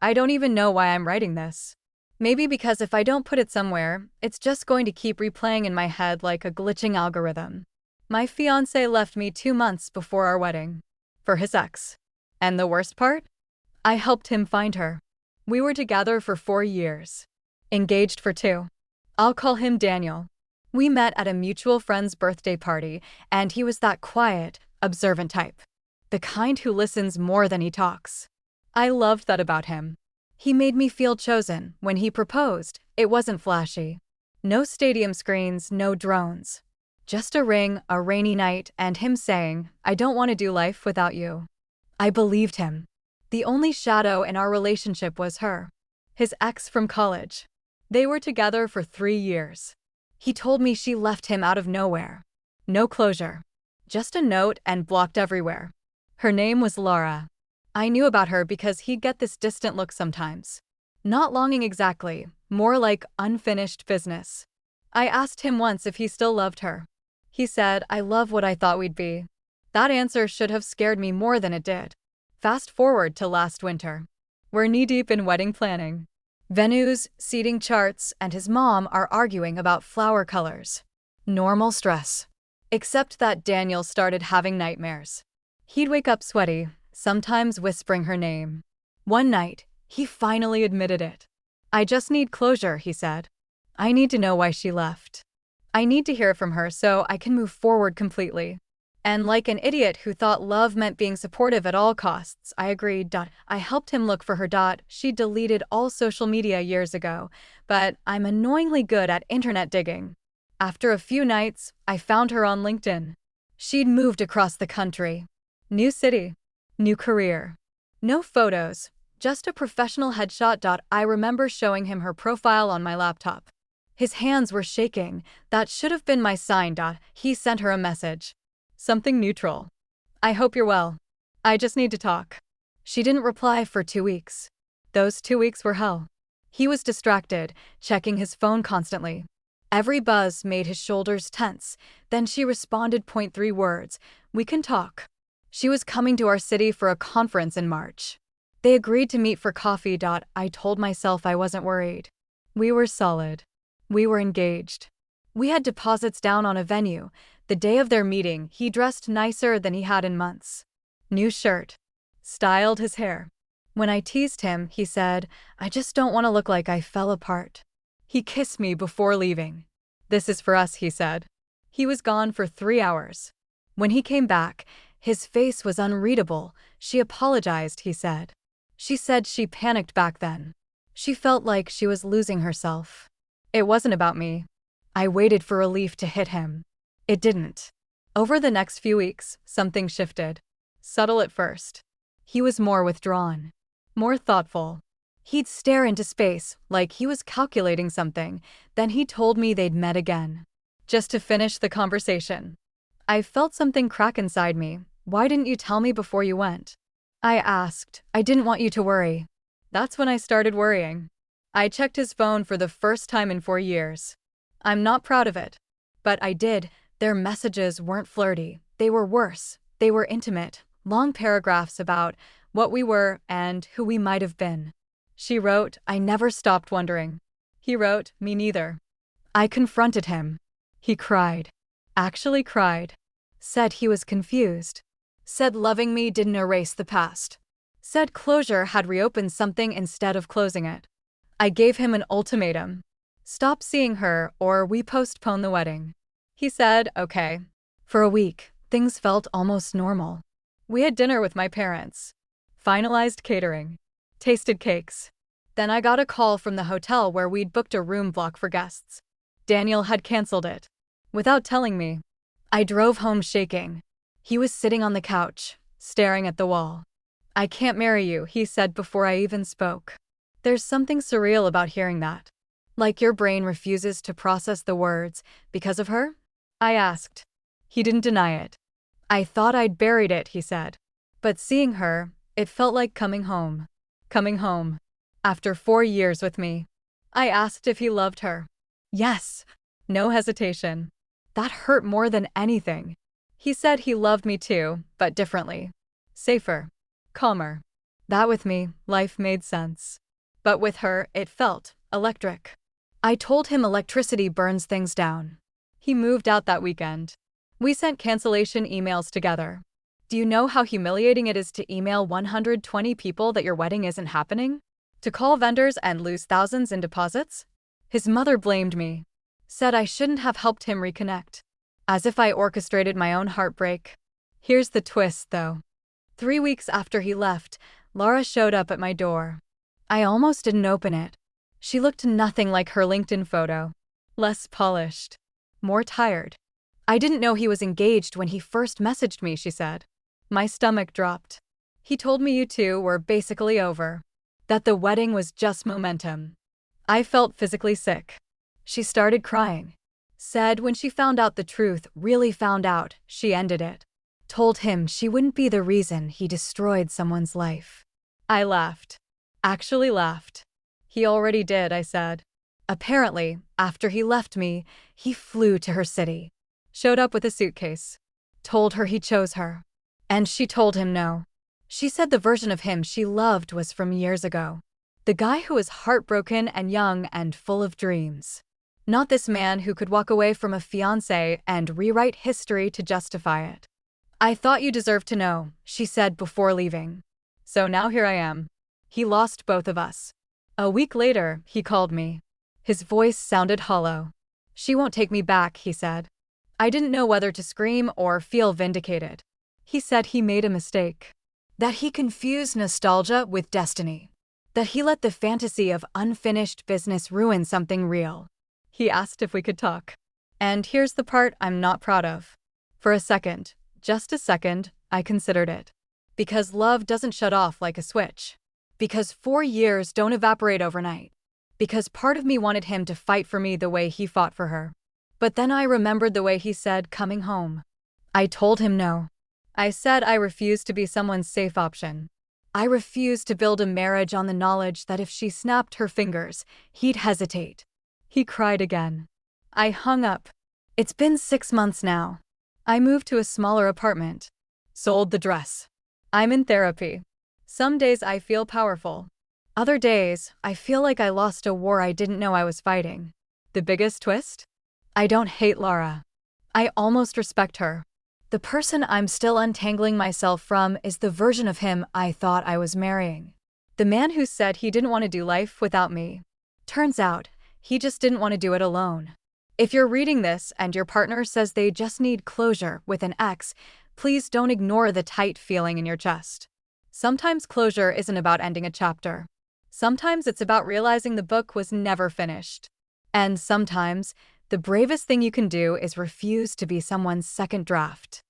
I don't even know why I'm writing this. Maybe because if I don't put it somewhere, it's just going to keep replaying in my head like a glitching algorithm. My fiancé left me 2 months before our wedding. For his ex. And the worst part? I helped him find her. We were together for 4 years. Engaged for 2. I'll call him Daniel. We met at a mutual friend's birthday party, and he was that quiet, observant type. The kind who listens more than he talks. I loved that about him. He made me feel chosen. When he proposed, it wasn't flashy. No stadium screens, no drones. Just a ring, a rainy night, and him saying, "I don't want to do life without you." I believed him. The only shadow in our relationship was her. His ex from college. They were together for 3 years. He told me she left him out of nowhere. No closure. Just a note and blocked everywhere. Her name was Laura. I knew about her because he'd get this distant look sometimes. Not longing exactly, more like unfinished business. I asked him once if he still loved her. He said, "I love what I thought we'd be." That answer should have scared me more than it did. Fast forward to last winter. We're knee-deep in wedding planning. Venues, seating charts, and his mom are arguing about flower colors. Normal stress. Except that Daniel started having nightmares. He'd wake up sweaty, sometimes whispering her name. One night, he finally admitted it. "I just need closure," he said. "I need to know why she left. I need to hear from her so I can move forward completely." And like an idiot who thought love meant being supportive at all costs, I agreed. I helped him look for her. She deleted all social media years ago, but I'm annoyingly good at internet digging. After a few nights, I found her on LinkedIn. She'd moved across the country. New city. New career. No photos, just a professional headshot. I remember showing him her profile on my laptop. His hands were shaking. That should have been my sign. He sent her a message. Something neutral. "I hope you're well. I just need to talk." She didn't reply for 2 weeks. Those 2 weeks were hell. He was distracted, checking his phone constantly. Every buzz made his shoulders tense. Then she responded, .3 words, "We can talk." She was coming to our city for a conference in March. They agreed to meet for coffee. I told myself I wasn't worried. We were solid. We were engaged. We had deposits down on a venue. The day of their meeting, he dressed nicer than he had in months. New shirt. Styled his hair. When I teased him, he said, "I just don't want to look like I fell apart." He kissed me before leaving. "This is for us," he said. He was gone for 3 hours. When he came back, his face was unreadable. "She apologized," he said. She said she panicked back then. She felt like she was losing herself. It wasn't about me. I waited for relief to hit him. It didn't. Over the next few weeks, something shifted. Subtle at first. He was more withdrawn. More thoughtful. He'd stare into space, like he was calculating something. Then he told me they'd met again. Just to finish the conversation. I felt something crack inside me. "Why didn't you tell me before you went?" I asked. "I didn't want you to worry." That's when I started worrying. I checked his phone for the first time in 4 years. I'm not proud of it. But I did. Their messages weren't flirty. They were worse. They were intimate. Long paragraphs about what we were and who we might have been. She wrote, "I never stopped wondering." He wrote, "Me neither." I confronted him. He cried. Actually cried. Said he was confused. Said loving me didn't erase the past. Said closure had reopened something instead of closing it. I gave him an ultimatum. Stop seeing her or we postpone the wedding. He said, "Okay." For a week, things felt almost normal. We had dinner with my parents. Finalized catering. Tasted cakes. Then I got a call from the hotel where we'd booked a room block for guests. Daniel had canceled it. Without telling me. I drove home shaking. He was sitting on the couch, staring at the wall. "I can't marry you," he said before I even spoke. There's something surreal about hearing that. Like your brain refuses to process the words. "Because of her?" I asked. He didn't deny it. "I thought I'd buried it," he said. But seeing her, it felt like coming home. Coming home. After 4 years with me. I asked if he loved her. Yes. No hesitation. That hurt more than anything. He said he loved me too, but differently. Safer. Calmer. That with me, life made sense. But with her, it felt electric. I told him electricity burns things down. He moved out that weekend. We sent cancellation emails together. Do you know how humiliating it is to email 120 people that your wedding isn't happening? To call vendors and lose thousands in deposits? His mother blamed me. Said I shouldn't have helped him reconnect. As if I orchestrated my own heartbreak. Here's the twist, though. 3 weeks after he left, Laura showed up at my door. I almost didn't open it. She looked nothing like her LinkedIn photo. Less polished. More tired. I didn't know he was engaged when he first messaged me, she said. My stomach dropped. He told me you two were basically over. That the wedding was just momentum. I felt physically sick. She started crying. Said when she found out the truth, really found out, she ended it. Told him she wouldn't be the reason he destroyed someone's life. I laughed. Actually laughed. He already did, I said. Apparently, after he left me, he flew to her city. Showed up with a suitcase. Told her he chose her. And she told him no. She said the version of him she loved was from years ago. The guy who was heartbroken and young and full of dreams. Not this man who could walk away from a fiancé and rewrite history to justify it. I thought you deserved to know, she said before leaving. So now here I am. He lost both of us. A week later, he called me. His voice sounded hollow. She won't take me back, he said. I didn't know whether to scream or feel vindicated. He said he made a mistake. That he confused nostalgia with destiny. That he let the fantasy of unfinished business ruin something real. He asked if we could talk. And here's the part I'm not proud of. For a second, just a second, I considered it. Because love doesn't shut off like a switch. Because 4 years don't evaporate overnight. Because part of me wanted him to fight for me the way he fought for her. But then I remembered the way he said coming home. I told him no. I said I refused to be someone's safe option. I refused to build a marriage on the knowledge that if she snapped her fingers, he'd hesitate. He cried again. I hung up. It's been 6 months now. I moved to a smaller apartment. Sold the dress. I'm in therapy. Some days I feel powerful. Other days, I feel like I lost a war I didn't know I was fighting. The biggest twist? I don't hate Laura. I almost respect her. The person I'm still untangling myself from is the version of him I thought I was marrying. The man who said he didn't want to do life without me. Turns out, he just didn't want to do it alone. If you're reading this and your partner says they just need closure with an X, please don't ignore the tight feeling in your chest. Sometimes closure isn't about ending a chapter. Sometimes it's about realizing the book was never finished. And sometimes, the bravest thing you can do is refuse to be someone's second draft.